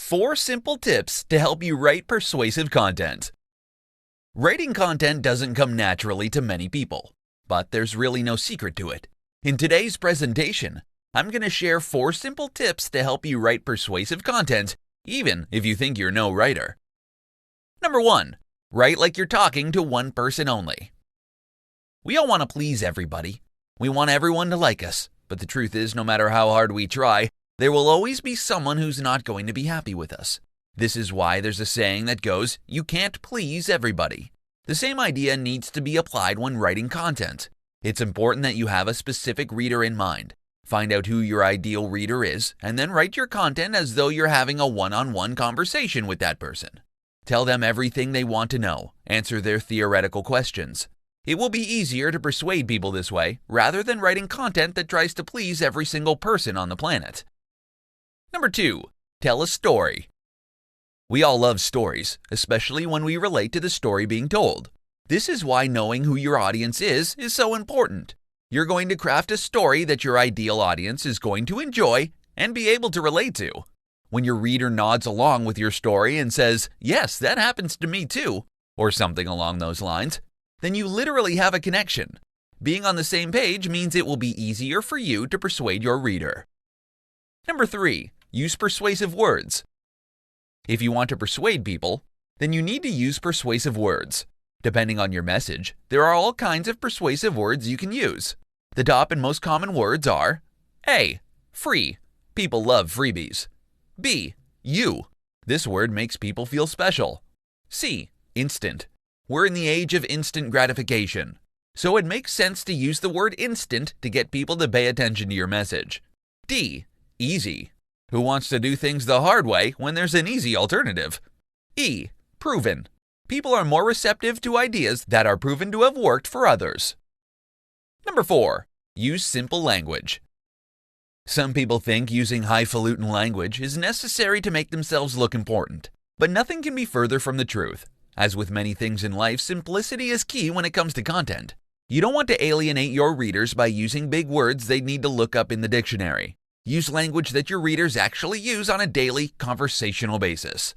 4 simple tips to help you write persuasive content. Writing content doesn't come naturally to many people, but there's really no secret to it. In today's presentation, I'm going to share 4 simple tips to help you write persuasive content, even if you think you're no writer. Number 1. Write like you're talking to one person only. We all want to please everybody. We want everyone to like us, but the truth is, no matter how hard we try, there will always be someone who's not going to be happy with us. This is why there's a saying that goes, you can't please everybody. The same idea needs to be applied when writing content. It's important that you have a specific reader in mind. Find out who your ideal reader is, and then write your content as though you're having a one-on-one conversation with that person. Tell them everything they want to know. Answer their theoretical questions. It will be easier to persuade people this way, rather than writing content that tries to please every single person on the planet. Number 2. Tell a story. We all love stories, especially when we relate to the story being told. This is why knowing who your audience is so important. You're going to craft a story that your ideal audience is going to enjoy and be able to relate to. When your reader nods along with your story and says, "Yes, that happens to me too," or something along those lines, then you literally have a connection. Being on the same page means it will be easier for you to persuade your reader. Number 3. Use persuasive words. If you want to persuade people, then you need to use persuasive words. Depending on your message, there are all kinds of persuasive words you can use. The top and most common words are A. Free. People love freebies. B. You. This word makes people feel special. C. Instant. We're in the age of instant gratification, so it makes sense to use the word instant to get people to pay attention to your message. D. Easy. Who wants to do things the hard way when there's an easy alternative? E. Proven. People are more receptive to ideas that are proven to have worked for others. Number 4. Use simple language. Some people think using highfalutin language is necessary to make themselves look important, but nothing can be further from the truth. As with many things in life, simplicity is key when it comes to content. You don't want to alienate your readers by using big words they'd need to look up in the dictionary. Use language that your readers actually use on a daily, conversational basis.